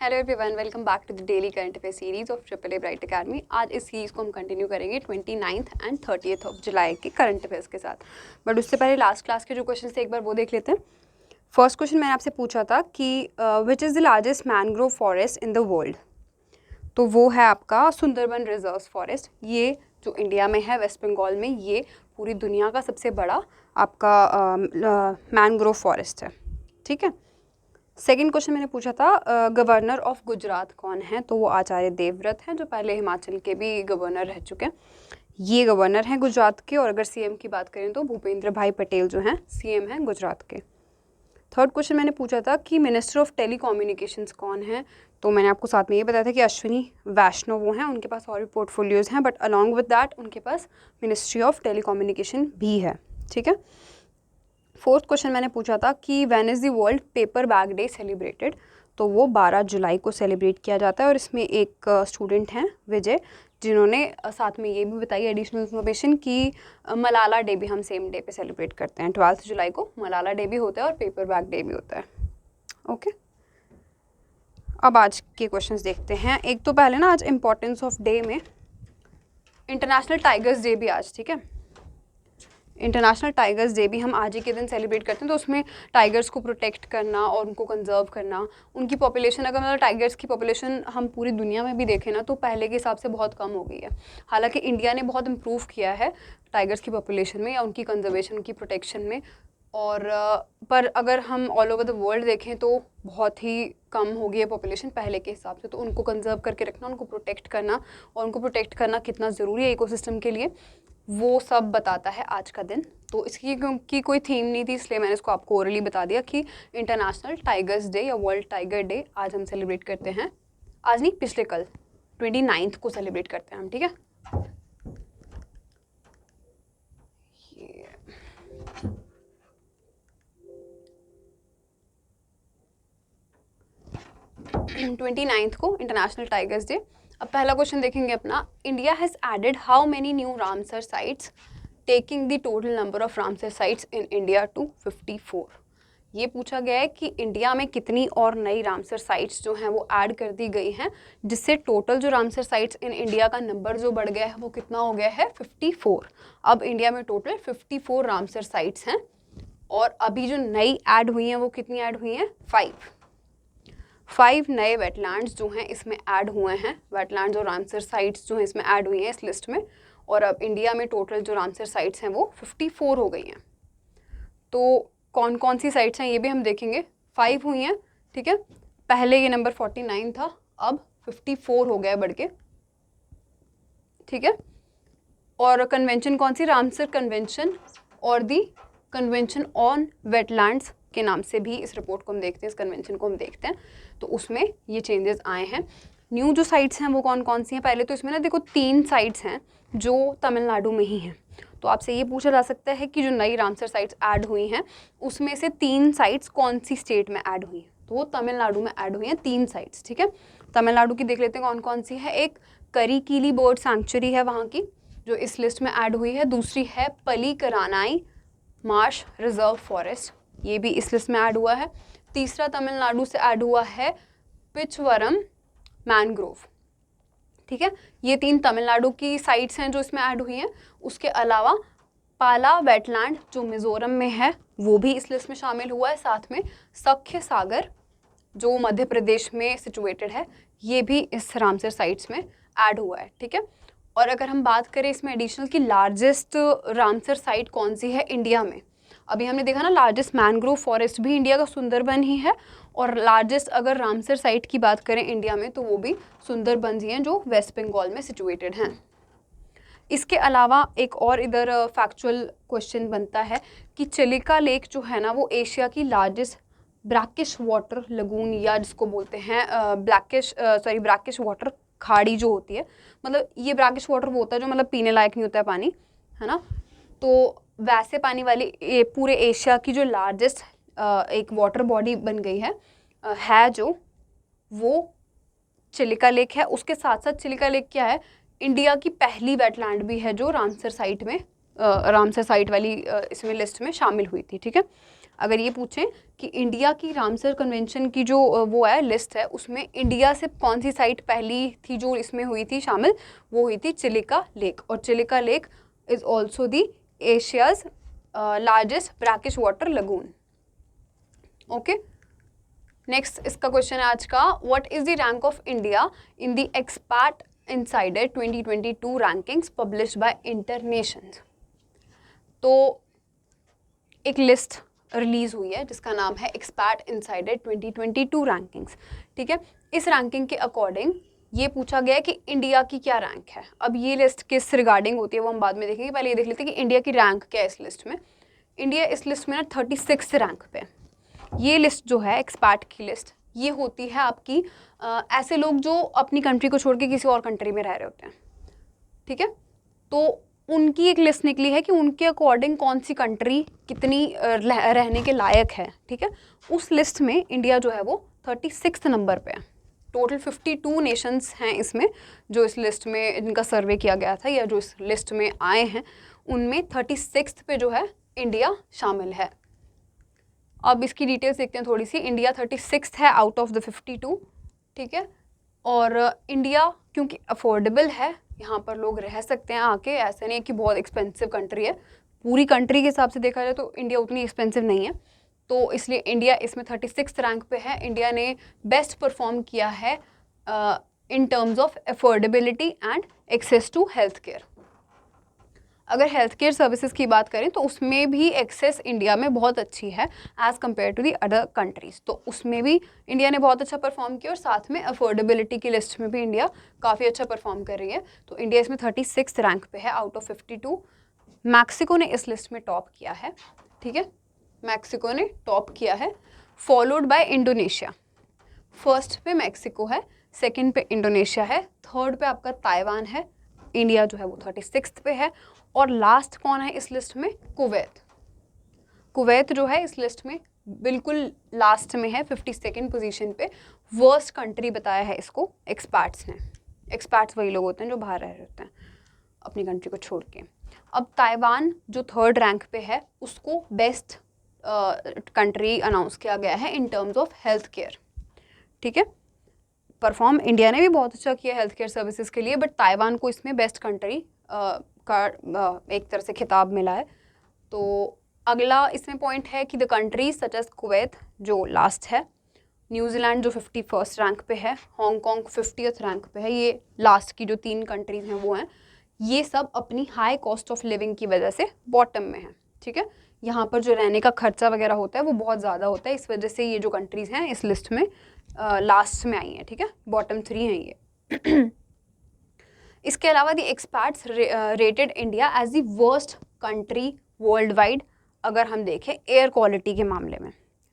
Hello everyone, welcome back to the daily current affair series of triple A bright academy. आज इस series को हम continue करेंगे 29 and 30 of July के current affairs के साथ। बट उससे पहले लास्ट क्लास के जो क्वेश्चन थे एक बार वो देख लेते हैं। फर्स्ट क्वेश्चन मैंने आपसे पूछा था कि which is the largest mangrove forest in the world. तो वो है आपका सुंदरबन रिजर्व फॉरेस्ट। ये जो इंडिया में है, वेस्ट बंगाल में, ये पूरी दुनिया का सबसे बड़ा आपका मैनग्रोव फॉरेस्ट है। ठीक है। सेकंड क्वेश्चन मैंने पूछा था गवर्नर ऑफ गुजरात कौन है। तो वो आचार्य देवव्रत हैं, जो पहले हिमाचल के भी गवर्नर रह चुके हैं। ये गवर्नर हैं गुजरात के। और अगर सीएम की बात करें तो भूपेंद्र भाई पटेल जो हैं सीएम हैं गुजरात के। थर्ड क्वेश्चन मैंने पूछा था कि मिनिस्टर ऑफ टेलीकम्युनिकेशंस कौन है। तो मैंने आपको साथ में ये बताया था कि अश्विनी वैष्णव वो हैं। उनके पास और भी पोर्टफोलियोज़ हैं, बट अलॉन्ग विद दैट उनके पास मिनिस्ट्री ऑफ टेलीकम्युनिकेशन भी है। ठीक है। फोर्थ क्वेश्चन मैंने पूछा था कि when is the world paper bag day celebrated. तो वो 12 जुलाई को सेलिब्रेट किया जाता है। और इसमें एक स्टूडेंट हैं विजय, जिन्होंने साथ में ये भी बताई एडिशनल इन्फॉर्मेशन कि मलाला डे भी हम सेम डे पे सेलिब्रेट करते हैं। 12 जुलाई को मलाला डे भी होता है और पेपर बैग डे भी होता है। ओके, अब आज के क्वेश्चंस देखते हैं। एक तो पहले ना, आज इम्पोर्टेंस ऑफ डे में इंटरनेशनल टाइगर्स डे भी आज। ठीक है, इंटरनेशनल टाइगर्स डे भी हम आज ही के दिन सेलिब्रेट करते हैं। तो उसमें टाइगर्स को प्रोटेक्ट करना और उनको कंजर्व करना, उनकी पॉपुलेशन, अगर मतलब टाइगर्स की पॉपुलेशन हम पूरी दुनिया में भी देखें ना तो पहले के हिसाब से बहुत कम हो गई है। हालांकि इंडिया ने बहुत इम्प्रूव किया है टाइगर्स की पॉपुलेशन में या उनकी कंजर्वेशन, उनकी प्रोटेक्शन में। और पर अगर हम ऑल ओवर द वर्ल्ड देखें तो बहुत ही कम हो गई है पॉपुलेशन पहले के हिसाब से। तो उनको कंजर्व करके रखना, उनको प्रोटेक्ट करना, और उनको प्रोटेक्ट करना कितना ज़रूरी है इकोसिस्टम के लिए, वो सब बताता है आज का दिन। तो इसकी क्योंकि कोई थीम नहीं थी, इसलिए मैंने इसको आपको ओरली बता दिया कि इंटरनेशनल टाइगर्स डे या वर्ल्ड टाइगर डे आज हम सेलिब्रेट करते हैं। आज नहीं, पिछले कल 29 को सेलिब्रेट करते हैं हम। ठीक है। 29 को इंटरनेशनल टाइगर्स डे। अब पहला क्वेश्चन देखेंगे अपना। India has added how many new Ramsar sites, taking the total number of Ramsar sites in India to 54। ये पूछा गया है कि इंडिया में कितनी और नई रामसर साइट्स जो हैं वो ऐड कर दी गई हैं, जिससे टोटल जो रामसर साइट्स इन इंडिया का नंबर जो बढ़ गया है वो कितना हो गया है, 54। अब इंडिया में टोटल 54 रामसर साइट्स हैं। और अभी जो नई ऐड हुई हैं वो कितनी ऐड हुई हैं, 5 नए वेटलैंड्स जो हैं इसमें ऐड हुए हैं। वेटलैंड्स और रामसर साइट्स जो हैं इसमें ऐड हुई हैं इस लिस्ट में। और अब इंडिया में टोटल जो रामसर साइट्स हैं वो 54 हो गई हैं। तो कौन कौन सी साइट्स हैं ये भी हम देखेंगे। 5 हुई हैं। ठीक है, पहले ये नंबर 49 था, अब 54 हो गया बढ़ के। ठीक है। और कन्वेंशन कौन सी, रामसर कन्वेंशन और दी कन्वेंशन ऑन वेटलैंड्स के नाम से भी इस रिपोर्ट को हम देखते हैं, इस कन्वेंशन को हम देखते हैं। तो उसमें ये चेंजेस आए हैं। न्यू जो साइट्स हैं वो कौन कौन सी हैं। पहले तो इसमें ना देखो 3 साइट्स हैं जो तमिलनाडु में ही हैं। तो आपसे ये पूछा जा सकता है कि जो नई रामसर साइट्स ऐड हुई हैं उसमें से 3 साइट्स कौन सी स्टेट में ऐड हुई हैं। तो वो तमिलनाडु में ऐड हुई हैं 3 साइट्स। ठीक है, तमिलनाडु की देख लेते हैं कौन कौन सी है। एक करिकीली बर्ड सैंक्चुरी है वहाँ की, जो इस लिस्ट में ऐड हुई है। दूसरी है पलीकरानाई मार्श रिजर्व फॉरेस्ट, ये भी इस लिस्ट में ऐड हुआ है। तीसरा तमिलनाडु से ऐड हुआ है पिचवरम मैनग्रोव। ठीक है, ये 3 तमिलनाडु की साइट्स हैं जो इसमें ऐड हुई हैं। उसके अलावा पाला वेटलैंड जो मिजोरम में है वो भी इस लिस्ट में शामिल हुआ है। साथ में सख्य सागर जो मध्य प्रदेश में सिचुएटेड है, ये भी इस रामसर साइट्स में ऐड हुआ है। ठीक है। और अगर हम बात करें इसमें एडिशनल की लार्जेस्ट रामसर साइट कौन सी है इंडिया में, अभी हमने देखा ना लार्जेस्ट मैनग्रोव फॉरेस्ट भी इंडिया का सुंदरबन ही है। और लार्जेस्ट अगर रामसर साइट की बात करें इंडिया में तो वो भी सुंदरबन ही हैं जो वेस्ट बंगाल में सिचुएटेड हैं। इसके अलावा एक और इधर फैक्चुअल क्वेश्चन बनता है कि चिलिका लेक जो है ना वो एशिया की लार्जेस्ट ब्रैकिश वाटर लगून, या जिसको बोलते हैं ब्रैकिश वाटर खाड़ी जो होती है। मतलब ये ब्रैकिश वाटर वो होता है जो मतलब पीने लायक नहीं होता है पानी, है ना। तो वैसे पानी वाली पूरे एशिया की जो लार्जेस्ट एक वाटर बॉडी बन गई है जो वो चिलिका लेक है। उसके साथ साथ चिलिका लेक क्या है, इंडिया की पहली वेटलैंड भी है जो रामसर साइट में रामसर साइट वाली इसमें लिस्ट में शामिल हुई थी। ठीक है, अगर ये पूछें कि इंडिया की रामसर कन्वेंशन की जो वो है लिस्ट है, उसमें इंडिया से कौन सी साइट पहली थी जो इसमें हुई थी शामिल, वो हुई थी चिलिका लेक। और Chilika lake is also the Asia's largest brackish water lagoon. Okay, next इसका क्वेश्चन है आज का, what is the rank of India in the expert insider 2022 rankings published by internations. तो एक लिस्ट रिलीज़ हुई है जिसका नाम है एक्सपर्ट इनसाइडर 2022 रैंकिंग्स, ठीक है। इस रैंकिंग के अकॉर्डिंग ये पूछा गया है कि इंडिया की क्या रैंक है। अब ये लिस्ट किस रिगार्डिंग होती है वो हम बाद में देखेंगे, पहले ये देख लेते हैं कि इंडिया की रैंक क्या है इस लिस्ट में। इंडिया इस लिस्ट में ना 36 रैंक पे। ये लिस्ट जो है एक्सपर्ट की लिस्ट, ये होती है आपकी ऐसे लोग जो अपनी कंट्री को छोड़ के किसी और कंट्री में रह रहे होते हैं, ठीक है। तो उनकी एक लिस्ट निकली है कि उनके अकॉर्डिंग कौन सी कंट्री कितनी रहने के लायक है, ठीक है। उस लिस्ट में इंडिया जो है वो 36 नंबर पे है। टोटल 52 नेशंस हैं इसमें जो इस लिस्ट में इनका सर्वे किया गया था या जो इस लिस्ट में आए हैं, उनमें 36 पे जो है इंडिया शामिल है। अब इसकी डिटेल्स देखते हैं थोड़ी सी। इंडिया 36 है आउट ऑफ द 52, ठीक है। और इंडिया क्योंकि अफोर्डेबल है, यहाँ पर लोग रह सकते हैं आके, ऐसा नहीं है कि बहुत एक्सपेंसिव कंट्री है। पूरी कंट्री के हिसाब से देखा जाए तो इंडिया उतनी एक्सपेंसिव नहीं है, तो इसलिए इंडिया इसमें 36 रैंक पे है। इंडिया ने बेस्ट परफॉर्म किया है in terms of affordability and access to health care. अगर हेल्थ केयर सर्विसेज की बात करें तो उसमें भी एक्सेस इंडिया में बहुत अच्छी है as compare to the other countries, तो उसमें भी इंडिया ने बहुत अच्छा परफॉर्म किया। और साथ में अफोर्डेबिलिटी की लिस्ट में भी इंडिया काफ़ी अच्छा परफॉर्म कर रही है। तो इंडिया इसमें 36 रैंक पे है आउट ऑफ 52। मैक्सिको ने इस लिस्ट में टॉप किया है, ठीक है। मैक्सिको ने टॉप किया है, फॉलोड बाय इंडोनेशिया। फर्स्ट पे मैक्सिको है, सेकेंड पे इंडोनेशिया है, थर्ड पे आपका ताइवान है, इंडिया जो है वो 36 पे है। और लास्ट कौन है इस लिस्ट में? कुवैत। कुवैत जो है इस लिस्ट में बिल्कुल लास्ट में है, 52nd पोजीशन पे। वर्स्ट कंट्री बताया है इसको एक्सपर्ट्स ने। एक्सपर्ट्स वही लोग होते हैं जो बाहर रह रहे होते हैं अपनी कंट्री को छोड़ के। अब ताइवान जो थर्ड रैंक पे है उसको बेस्ट कंट्री अनाउंस किया गया है in terms of health care, ठीक है। परफॉर्म इंडिया ने भी बहुत अच्छा किया हेल्थ केयर सर्विसेज के लिए, बट ताइवान को इसमें बेस्ट कंट्री का एक तरह से खिताब मिला है। तो अगला इसमें पॉइंट है कि the countries such as Kuwait जो लास्ट है, न्यूजीलैंड जो 51st रैंक पे है, हांगकॉन्ग 50th रैंक पे है। ये लास्ट की जो 3 कंट्रीज़ हैं वो हैं, ये सब अपनी हाई कॉस्ट ऑफ लिविंग की वजह से बॉटम में है, ठीक है। यहाँ पर जो रहने का खर्चा वगैरह होता है वो बहुत ज़्यादा होता है, इस वजह से ये जो कंट्रीज़ हैं इस लिस्ट में लास्ट में आई हैं, ठीक है। बॉटम 3 हैं ये। इसके अलावा the experts rated India as the worst country worldwide अगर हम देखें एयर क्वालिटी के मामले में,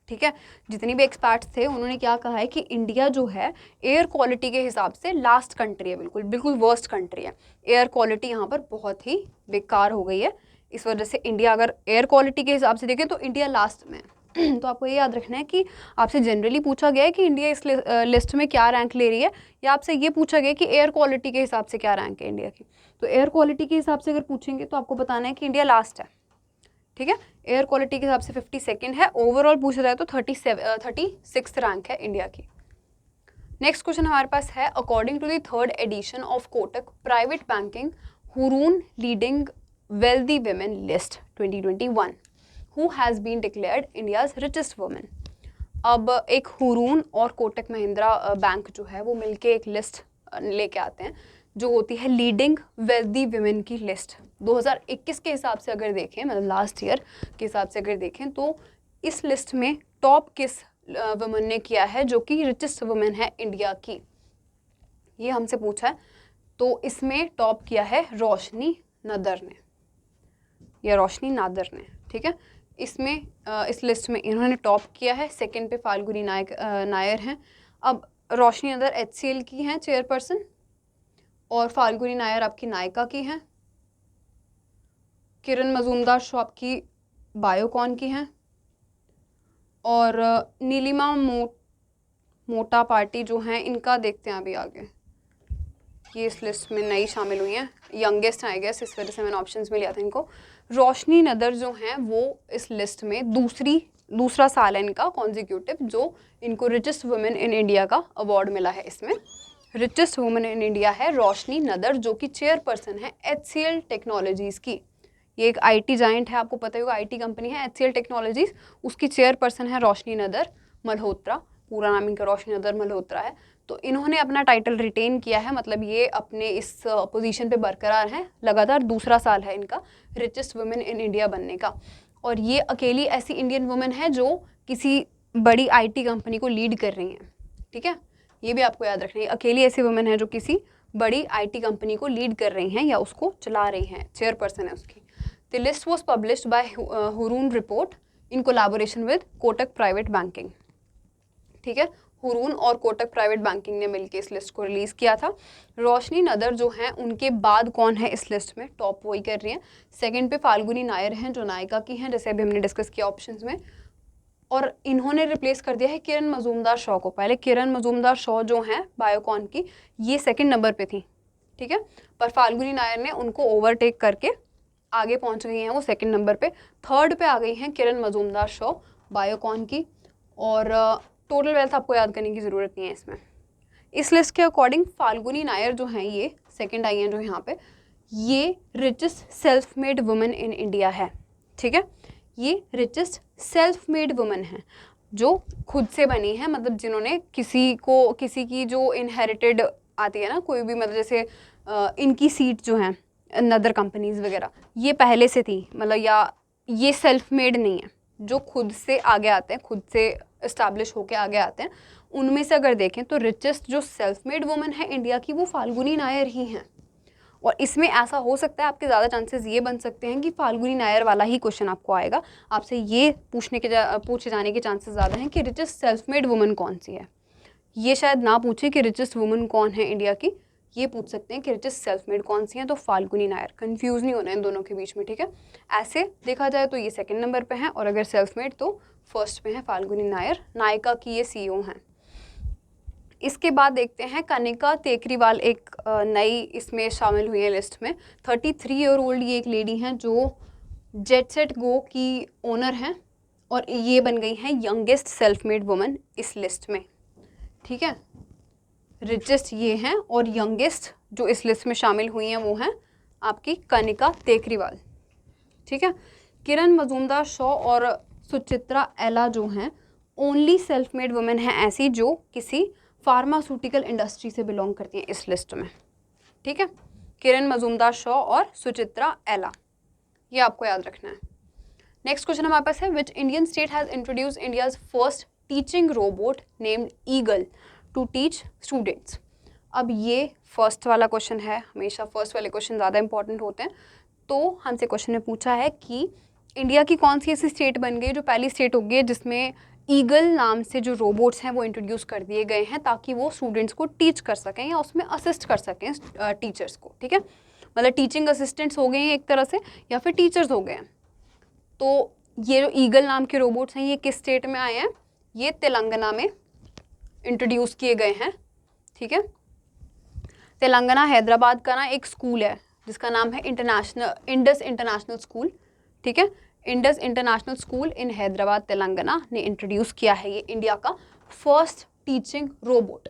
ठीक है। जितनी भी एक्सपर्ट्स थे उन्होंने क्या कहा है कि इंडिया जो है एयर क्वालिटी के हिसाब से लास्ट कंट्री है, बिल्कुल बिल्कुल वर्स्ट कंट्री है। एयर क्वालिटी यहाँ पर बहुत ही बेकार हो गई है, इस वजह से इंडिया अगर एयर क्वालिटी के हिसाब से देखें तो इंडिया लास्ट में है। तो आपको ये याद रखना है कि आपसे जनरली पूछा गया है कि इंडिया इस लिस्ट में क्या रैंक ले रही है, या आपसे ये पूछा गया कि एयर क्वालिटी के हिसाब से क्या रैंक है इंडिया की। तो एयर क्वालिटी के हिसाब से अगर पूछेंगे तो आपको बताना है कि इंडिया लास्ट है, ठीक है। एयर क्वालिटी के हिसाब से 52nd है, ओवरऑल पूछा जाए तो 36th रैंक है इंडिया की। नेक्स्ट क्वेश्चन हमारे पास है, according to the 3rd edition of Kotak private banking Hurun leading wealthy women list 2021, who has been declared India's richest women. अब एक हुरून और कोटक महिंद्रा बैंक जो है वो मिलके एक लिस्ट लेके आते हैं जो होती है लीडिंग वेल्दी वुमेन की लिस्ट। 2021 के हिसाब से अगर देखें, मतलब लास्ट ईयर के हिसाब से अगर देखें, तो इस लिस्ट में टॉप किस वुमेन ने किया है जो कि रिचेस्ट वुमेन है इंडिया की, ये हमसे पूछा है। तो इसमें टॉप किया है रोशनी नदर ने, या रोशनी नादर ने, ठीक है। इसमें इस लिस्ट में इन्होंने टॉप किया है। सेकंड पे फाल्गुनी नायर हैं। अब रोशनी नदर HCL की हैं चेयरपर्सन, और फाल्गुनी नायर आपकी नायका की हैं। किरण मजूमदार शो आपकी बायोकॉन की हैं, और नीलिमा मोटा पार्टी जो हैं इनका देखते हैं अभी आगे, ये इस लिस्ट में नई शामिल हुई हैं, यंगेस्ट आई गेस, इस वजह से मैंने ऑप्शंस में लिया था इनको। रोशनी नदर जो हैं वो इस लिस्ट में दूसरी दूसरा साल है इनका कॉन्जिक्यूटिव जो इनको रिचेस्ट वुमेन इन इंडिया का अवार्ड मिला है। इसमें रिचेस्ट वुमेन इन इंडिया है रोशनी नदर, जो कि चेयरपर्सन है HCL टेक्नोलॉजीज़ की। ये एक IT जाइंट है, आपको पता ही होगा, IT कंपनी है HCL टेक्नोलॉजीज़, उसकी चेयरपर्सन है रोशनी नदर मल्होत्रा, पूरा नाम इनका रोशनी नदर मल्होत्रा है। तो इन्होंने अपना टाइटल रिटेन किया है, मतलब ये अपने इस पोजीशन पे बरकरार हैं, लगातार दूसरा साल है इनका रिचेस्ट वुमेन इन इंडिया बनने का। और ये अकेली ऐसी इंडियन वुमेन है जो किसी बड़ी IT कंपनी को लीड कर रही हैं, ठीक है, ये भी आपको याद रखना है। अकेली ऐसी वुमेन है जो किसी बड़ी IT कंपनी को लीड कर रही हैं या उसको चला रही हैं, चेयरपर्सन है उसकी। The list was published by Hurun report in collaboration with Kotak private banking, ठीक है, हुरून और कोटक प्राइवेट बैंकिंग ने मिलकर इस लिस्ट को रिलीज़ किया था। रोशनी नदर जो हैं उनके बाद कौन है इस लिस्ट में, टॉप वही कर रही हैं। सेकंड पे फाल्गुनी नायर हैं जो नायिका की हैं, जैसे अभी हमने डिस्कस किया ऑप्शंस में, और इन्होंने रिप्लेस कर दिया है किरण मजूमदार शॉ को। पहले किरण मजूमदार शॉ जो हैं बायोकॉन की, ये सेकंड नंबर पे थी, ठीक है, पर फाल्गुनी नायर ने उनको ओवरटेक करके आगे पहुंच गई हैं, वो सेकंड नंबर पे। थर्ड पे आ गई हैं किरण मजूमदार शॉ बायोकॉन की। और टोटल वेल्थ आपको याद करने की ज़रूरत नहीं है इसमें। इस लिस्ट के अकॉर्डिंग फाल्गुनी नायर जो हैं, ये सेकंड आई हैं जो यहाँ पे, ये richest self made women in India है, ठीक है, ये रिचेस्ट सेल्फ मेड वुमेन है जो खुद से बनी है, मतलब जिन्होंने किसी की जो इनहेरिटेड आती है ना कोई भी, मतलब जैसे इनकी सीट जो हैं अदर कंपनीज़ वगैरह, ये पहले से थी, मतलब या ये सेल्फ मेड नहीं है, जो खुद से आगे आते हैं, खुद से इस्टेब्लिश होके आगे आते हैं। उनमें से अगर देखें तो रिचेस्ट जो सेल्फ मेड वुमेन है इंडिया की, वो फाल्गुनी नायर ही हैं। और इसमें ऐसा हो सकता है, आपके ज़्यादा चांसेस ये बन सकते हैं कि फाल्गुनी नायर वाला ही क्वेश्चन आपको आएगा, आपसे ये पूछे जाने के चांसेस ज़्यादा हैं कि रिचेस्ट सेल्फ मेड वुमेन कौन सी है। ये शायद ना पूछे कि रिचेस्ट वुमेन कौन है इंडिया की, ये पूछ सकते हैं कि रिचेस्ट सेल्फ मेड कौन सी हैं, तो फाल्गुनी नायर। कंफ्यूज नहीं होना है इन दोनों के बीच में, ठीक है। ऐसे देखा जाए तो ये सेकंड नंबर पे हैं, और अगर सेल्फ मेड तो फर्स्ट पे हैं फाल्गुनी नायर, नायिका की ये CEO हैं। इसके बाद देखते हैं कनिका तेकरीवाल, एक नई इसमें शामिल हुई है लिस्ट में। 33 ईयर ओल्ड ये एक लेडी हैं जो जेट सेट गो की ओनर हैं, और ये बन गई हैं यंगेस्ट सेल्फ मेड वुमन इस लिस्ट में, ठीक है। रिचेस्ट ये हैं, और यंगेस्ट जो इस लिस्ट में शामिल हुई हैं वो हैं आपकी कनिका तेकरीवाल, ठीक है। किरण मजूमदार शॉ और सुचित्रा एला जो हैं ओनली सेल्फ मेड वुमेन हैं ऐसी जो किसी फार्मास्यूटिकल इंडस्ट्री से बिलोंग करती हैं इस लिस्ट में, ठीक है। किरण मजूमदार शॉ और सुचित्रा एला, ये आपको याद रखना है। नेक्स्ट क्वेश्चन हमारे पास है, which Indian state has introduce India's first teaching robot named eagle to teach students. अब ये फर्स्ट वाला क्वेश्चन है, हमेशा फर्स्ट वाले क्वेश्चन ज़्यादा इंपॉर्टेंट होते हैं। तो हमसे क्वेश्चन ने पूछा है कि इंडिया की कौन सी ऐसी स्टेट बन गई जो पहली स्टेट होगी है जिसमें ईगल नाम से जो रोबोट्स हैं वो इंट्रोड्यूस कर दिए गए हैं, ताकि वो स्टूडेंट्स को टीच कर सकें या उसमें असिस्ट कर सकें टीचर्स को, ठीक है। मतलब टीचिंग असिस्टेंट्स हो गए हैं एक तरह से, या फिर टीचर्स हो गए हैं। तो ये जो ईगल नाम के रोबोट्स हैं ये किस स्टेट में आए हैं, ये तेलंगाना में इंट्रोड्यूस किए गए हैं, ठीक है। तेलंगाना हैदराबाद का ना एक स्कूल है जिसका नाम है इंडस इंटरनेशनल स्कूल, ठीक है। इंडस इंटरनेशनल स्कूल इन हैदराबाद तेलंगाना ने इंट्रोड्यूस किया है ये इंडिया का फर्स्ट टीचिंग रोबोट।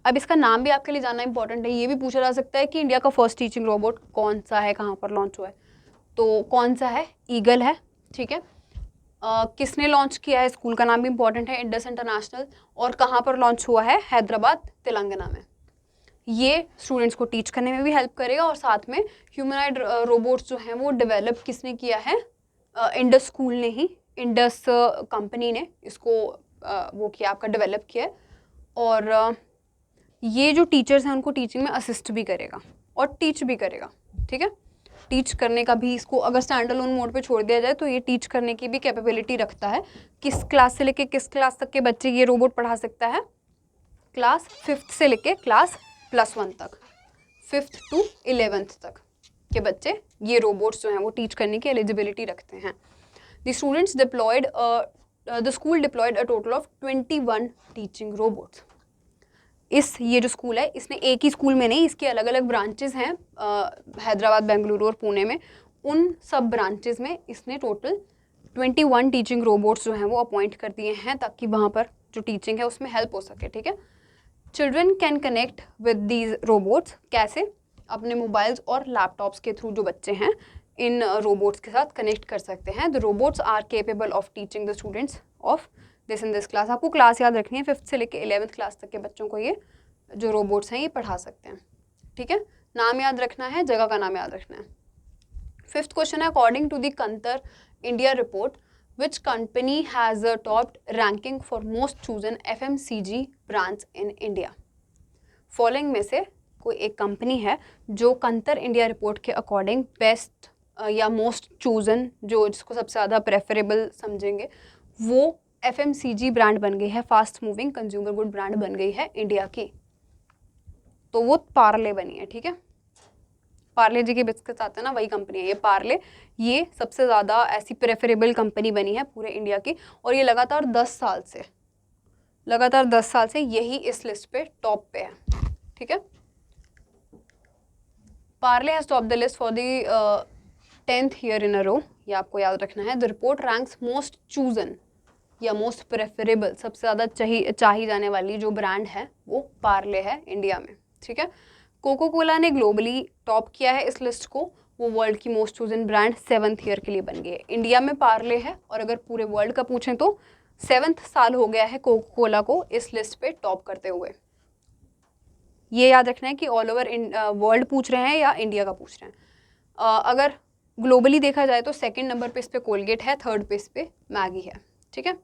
अब इसका नाम भी आपके लिए जानना इंपॉर्टेंट है, ये भी पूछा जा सकता है कि इंडिया का फर्स्ट टीचिंग रोबोट कौन सा है, कहाँ पर लॉन्च हुआ है। तो कौन सा है, ईगल है, ठीक है। किसने लॉन्च किया है, स्कूल का नाम भी इंपॉर्टेंट है, इंडस इंटरनेशनल, और कहाँ पर लॉन्च हुआ है, हैदराबाद तेलंगाना में। ये स्टूडेंट्स को टीच करने में भी हेल्प करेगा, और साथ में ह्यूमनॉइड रोबोट्स जो हैं वो डेवलप किसने किया है, इंडस स्कूल ने ही, इंडस कंपनी ने इसको वो किया, आपका डेवलप किया है। और ये जो टीचर्स हैं उनको टीचिंग में असिस्ट भी करेगा और टीच भी करेगा, ठीक है। टीच करने का भी, इसको अगर स्टैंड अलोन मोड पे छोड़ दिया जाए तो ये टीच करने की भी कैपेबिलिटी रखता है। किस क्लास से लेके किस क्लास तक के बच्चे ये रोबोट पढ़ा सकता है, क्लास 5th से लेके क्लास +1 तक, 5th to 11th तक के बच्चे ये रोबोट्स जो हैं वो टीच करने की एलिजिबिलिटी रखते हैं। The students deployed the school deployed a total of 21 teaching robots. ये जो स्कूल है इसने एक ही स्कूल में नहीं, इसके अलग अलग ब्रांचेस हैं हैदराबाद, बेंगलुरु और पुणे में। उन सब ब्रांचेस में इसने टोटल 21 टीचिंग रोबोट्स जो हैं वो अपॉइंट कर दिए हैं ताकि वहाँ पर जो टीचिंग है उसमें हेल्प हो सके, ठीक है। Children can connect with these robots, कैसे? अपने मोबाइल्स और लैपटॉप्स के थ्रू जो बच्चे हैं इन रोबोट्स के साथ कनेक्ट कर सकते हैं। The robots are capable of teaching the students of this in this class. आपको क्लास याद रखनी है, 5th से लेकर 11th क्लास तक के बच्चों को ये जो रोबोट्स हैं ये पढ़ा सकते हैं, ठीक है। नाम याद रखना है, जगह का नाम याद रखना है। 5th क्वेश्चन है, अकॉर्डिंग टू द कंतर India report which company has a top ranking for most chosen FMCG brands in India? Following में से कोई एक कंपनी है जो कंतर इंडिया रिपोर्ट के अकॉर्डिंग बेस्ट या मोस्ट चूजन, जो जिसको सबसे ज़्यादा प्रेफरेबल समझेंगे, वो FMCG ब्रांड बन गई है, fast moving consumer good brand बन गई है इंडिया की। तो वो पार्ले बनी है, ठीक है। पार्ले जी के बिस्किट्स आते हैं ना, वही कंपनी है ये पार्ले। ये सबसे ज़्यादा ऐसी प्रेफरेबल कंपनी बनी है पूरे इंडिया की, और ये लगातार 10 साल से यही इस लिस्ट पे टॉप पे है, ठीक है। Parle has top the list for the 10th year in a row, ये आपको याद रखना है। The report ranks most chosen या मोस्ट प्रेफरेबल, सबसे ज़्यादा चाही जाने वाली जो ब्रांड है वो पार्ले है इंडिया में, ठीक है। कोको कोला ने ग्लोबली टॉप किया है इस लिस्ट को, वो वर्ल्ड की most chosen brand 7th year के लिए बन गई है। इंडिया में पार्ले है, और अगर पूरे वर्ल्ड का पूछें तो 7th साल हो गया है कोको कोला को इस लिस्ट पे टॉप करते हुए। ये याद रखना है कि ऑल ओवर वर्ल्ड पूछ रहे हैं या इंडिया का पूछ रहे हैं। अगर ग्लोबली देखा जाए तो 2nd नंबर पे इस पे कोलगेट है, 3rd पे इस पे मैगी है, ठीक है।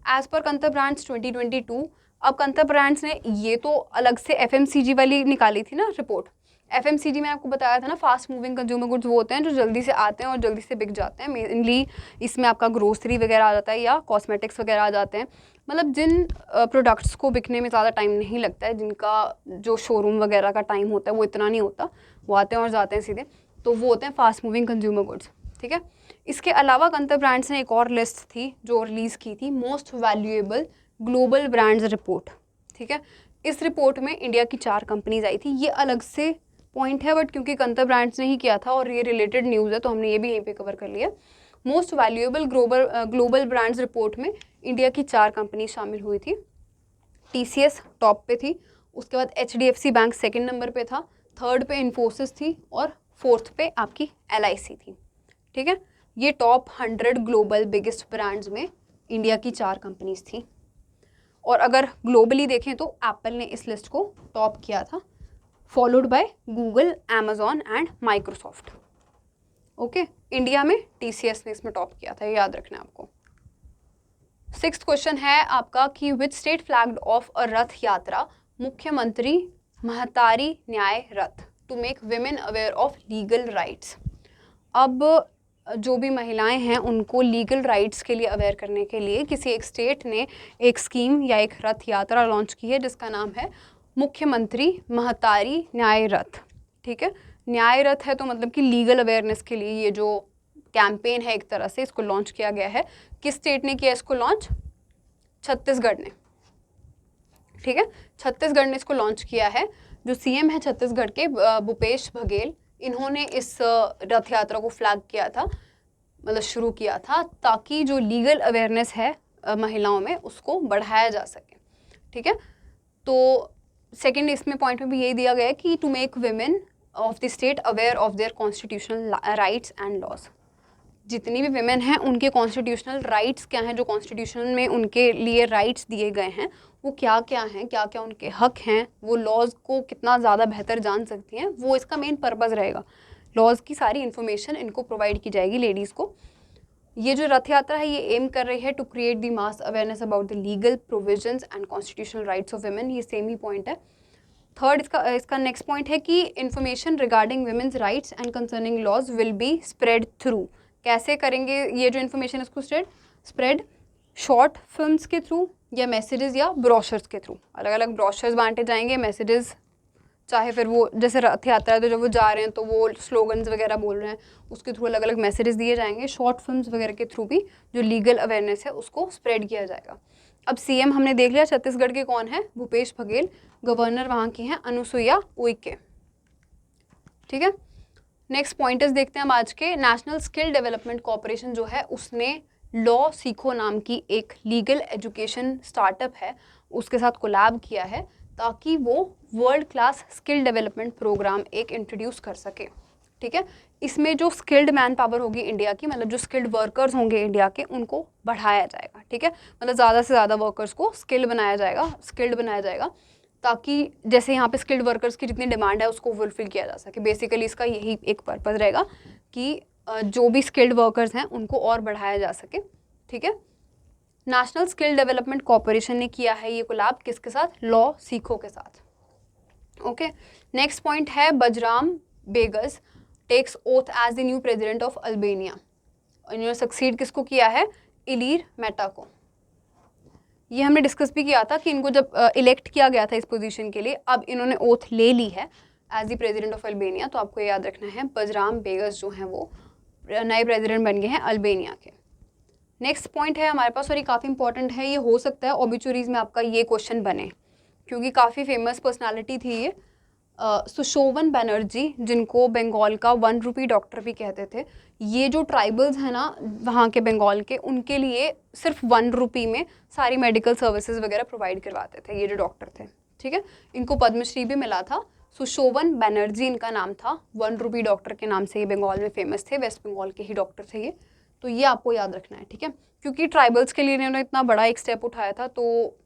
एज पर कंतर ब्रांड्स 2022, अब कंतर ब्रांड्स ने ये तो अलग से FMCG वाली निकाली थी ना रिपोर्ट। FMCG में आपको बताया था ना, फास्ट मूविंग कंज्यूमर गुड्स वो होते हैं जो जल्दी से आते हैं और जल्दी से बिक जाते हैं। मेनली इसमें आपका ग्रोसरी वगैरह आ जाता है या कॉस्मेटिक्स वगैरह आ जाते हैं, मतलब जिन प्रोडक्ट्स को बिकने में ज़्यादा टाइम नहीं लगता है, जिनका जो शोरूम वगैरह का टाइम होता है वो इतना नहीं होता, वो आते हैं और जाते हैं सीधे, तो वो होते हैं फास्ट मूविंग कंज्यूमर गुड्स, ठीक है। इसके अलावा कंतर ब्रांड्स ने एक और लिस्ट थी जो रिलीज़ की थी, most valuable global brands report, ठीक है। इस रिपोर्ट में इंडिया की 4 कंपनीज आई थी। ये अलग से पॉइंट है, बट क्योंकि कंतर ब्रांड्स ने ही किया था और ये रिलेटेड न्यूज़ है तो हमने ये भी यहीं पे कवर कर लिया। Most valuable global brands report में इंडिया की 4 कंपनी शामिल हुई थी। TCS टॉप पे थी, उसके बाद HDFC बैंक 2nd नंबर पे था, 3rd पे इन्फोसिस थी और 4th पे आपकी LIC थी, ठीक है। ये टॉप 100 ग्लोबल बिगेस्ट ब्रांड्स में इंडिया की 4 कंपनीज थी। और अगर ग्लोबली देखें तो एप्पल ने इस लिस्ट को टॉप किया था, followed by Google, Amazon and Microsoft. Okay, India में TCS ने इसमें टॉप किया था, ये याद रखना है आपको। 6th क्वेश्चन है आपका कि which state flagged off a rath yatra Mukhyamantri Mahtari Nyay Rath to make women aware of legal rights. अब जो भी महिलाएं हैं उनको लीगल राइट्स के लिए अवेयर करने के लिए किसी एक स्टेट ने एक स्कीम या एक रथ यात्रा लॉन्च की है जिसका नाम है मुख्यमंत्री महतारी न्याय रथ, ठीक है। न्याय रथ है तो मतलब कि लीगल अवेयरनेस के लिए ये जो कैंपेन है एक तरह से इसको लॉन्च किया गया है। किस स्टेट ने किया इसको लॉन्च? छत्तीसगढ़ ने, ठीक है। छत्तीसगढ़ ने इसको लॉन्च किया है। जो CM है छत्तीसगढ़ के भूपेश बघेल, इन्होंने इस रथ यात्रा को फ्लैग किया था, मतलब शुरू किया था, ताकि जो लीगल अवेयरनेस है महिलाओं में उसको बढ़ाया जा सके, ठीक है। तो सेकेंड इसमें पॉइंट में भी यही दिया गया है कि to make women of the state aware of their constitutional rights and laws. जितनी भी विमेन हैं उनके कॉन्स्टिट्यूशनल राइट्स क्या हैं, जो कॉन्स्टिट्यूशन में उनके लिए राइट्स दिए गए हैं वो क्या क्या हैं, क्या क्या उनके हक हैं, वो लॉज को कितना ज़्यादा बेहतर जान सकती हैं, वो इसका मेन पर्पज़ रहेगा। लॉज की सारी इन्फॉर्मेशन इनको प्रोवाइड की जाएगी लेडीज़ को। ये जो रथ यात्रा है ये एम कर रही है to create the mass awareness about the legal provisions and constitutional rights of women, ये सेम ही पॉइंट है। थर्ड इसका नेक्स्ट पॉइंट है कि information regarding women's rights and concerning laws will be spread through. कैसे करेंगे ये जो इन्फॉर्मेशन इसको स्प्रेड? शॉर्ट फिल्म्स के थ्रू या मैसेजेस या ब्रोशर्स के थ्रू। अलग अलग ब्रोशर्स बांटे जाएंगे, मैसेजेस, चाहे फिर वो जैसे रथ यात्रा है तो जब वो जा रहे हैं तो वो स्लोगन्स वगैरह बोल रहे हैं उसके थ्रू अलग अलग मैसेजेस दिए जाएंगे। शॉर्ट फिल्म्स वगैरह के थ्रू भी जो लीगल अवेयरनेस है उसको स्प्रेड किया जाएगा। अब CM हमने देख लिया छत्तीसगढ़ के कौन है, भूपेश बघेल। गवर्नर वहाँ की हैं अनुसुईया उइके, ठीक है। नेक्स्ट पॉइंटर्स देखते हैं हम आज के। नेशनल स्किल डेवलपमेंट कॉर्पोरेशन जो है उसने लॉ सीखो नाम की एक लीगल एजुकेशन स्टार्टअप है, उसके साथ कोलैब किया है ताकि वो world class skill development program एक इंट्रोड्यूस कर सके। ठीक है, इसमें जो स्किल्ड मैन पावर होगी इंडिया की, मतलब जो स्किल्ड वर्कर्स होंगे इंडिया के, उनको बढ़ाया जाएगा। ठीक है, मतलब ज़्यादा से ज़्यादा वर्कर्स को स्किल्ड बनाया जाएगा ताकि जैसे यहाँ पे स्किल्ड वर्कर्स की जितनी डिमांड है उसको फुलफिल किया जा सके। बेसिकली इसका यही एक पर्पज़ रहेगा कि जो भी स्किल्ड वर्कर्स हैं उनको और बढ़ाया जा सके। ठीक है, नेशनल स्किल डेवलपमेंट कॉर्पोरेशन ने किया है ये कोलैब किसके साथ? लॉ सीखो के साथ। ओके, नेक्स्ट पॉइंट है Bajram Begaj takes oath as the new president of Albania. इन्होंने सक्सीड किसको किया है? इलीर मेटा को। ये हमने डिस्कस भी किया था कि इनको जब इलेक्ट किया गया था इस पोजीशन के लिए, अब इन्होंने ओथ ले ली है as the president of Albania. तो आपको याद रखना है बजराम बेगस जो हैं वो नए प्रेसिडेंट बन गए हैं अल्बेनिया के। नेक्स्ट पॉइंट है हमारे पास, और ये काफ़ी इंपॉर्टेंट है, ये हो सकता है ओबिचुरीज में आपका ये क्वेश्चन बने क्योंकि काफ़ी फेमस पर्सनालिटी थी ये। सुशोवन बनर्जी, जिनको बंगाल का 1 रुपी डॉक्टर भी कहते थे। ये जो ट्राइबल्स हैं ना वहाँ के बंगाल के, उनके लिए सिर्फ 1 रुपी में सारी मेडिकल सर्विसेज वगैरह प्रोवाइड करवाते थे ये जो डॉक्टर थे। ठीक है, इनको पद्मश्री भी मिला था। सुशोवन बनर्जी इनका नाम था, 1 रुपी डॉक्टर के नाम से ये बंगाल में फेमस थे, वेस्ट बंगाल के ही डॉक्टर थे ये। तो ये आपको याद रखना है। ठीक है, क्योंकि ट्राइबल्स के लिए इन्होंने इतना बड़ा एक स्टेप उठाया था, तो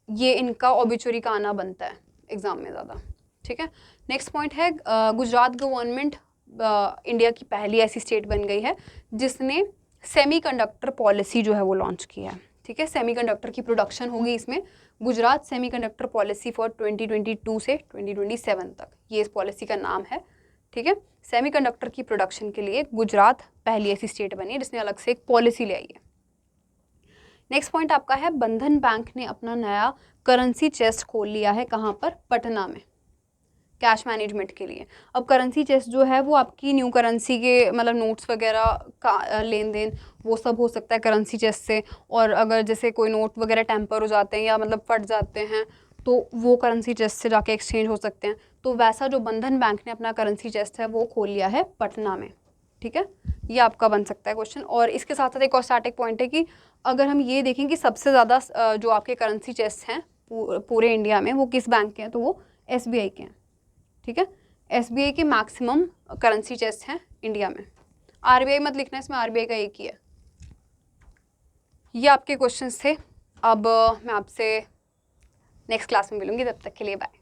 ये इनका ऑबिचुरी का आना बनता है एग्जाम में ज़्यादा। ठीक है, नेक्स्ट पॉइंट है गुजरात गवर्नमेंट इंडिया की पहली ऐसी स्टेट बन गई है जिसने सेमीकंडक्टर पॉलिसी जो है वो लॉन्च किया है। ठीक है, सेमीकंडक्टर की प्रोडक्शन होगी इसमें, गुजरात सेमीकंडक्टर पॉलिसी फॉर 2022 से 2027 तक, ये इस पॉलिसी का नाम है। ठीक है, सेमीकंडक्टर की प्रोडक्शन के लिए गुजरात पहली ऐसी स्टेट बनी है जिसने अलग से एक पॉलिसी ले आई है। नेक्स्ट पॉइंट आपका है बंधन बैंक ने अपना नया करेंसी चेस्ट खोल लिया है, कहाँ पर? पटना में, कैश मैनेजमेंट के लिए। अब करेंसी चेस्ट जो है वो आपकी न्यू करेंसी के मतलब नोट्स वगैरह का लेन देन वो सब हो सकता है करेंसी चेस्ट से, और अगर जैसे कोई नोट वगैरह टेम्पर हो जाते हैं या मतलब फट जाते हैं तो वो करेंसी चेस्ट से जाके एक्सचेंज हो सकते हैं। तो वैसा जो बंधन बैंक ने अपना करेंसी चेस्ट है वो खोल लिया है पटना में। ठीक है, ये आपका बन सकता है क्वेश्चन। और इसके साथ साथ एक और स्टैटिक पॉइंट है कि अगर हम ये देखें कि सबसे ज़्यादा जो आपके करेंसी चेस्ट हैं पूरे इंडिया में वो किस बैंक के हैं, तो वो SBI के हैं। ठीक है, SBI के मैक्सिमम करेंसी चेस्ट हैं इंडिया में। RBI मत लिखना, इसमें RBI का एक ही है। ये आपके क्वेश्चंस थे। अब मैं आपसे नेक्स्ट क्लास में मिलूंगी, तब तक के लिए बाय।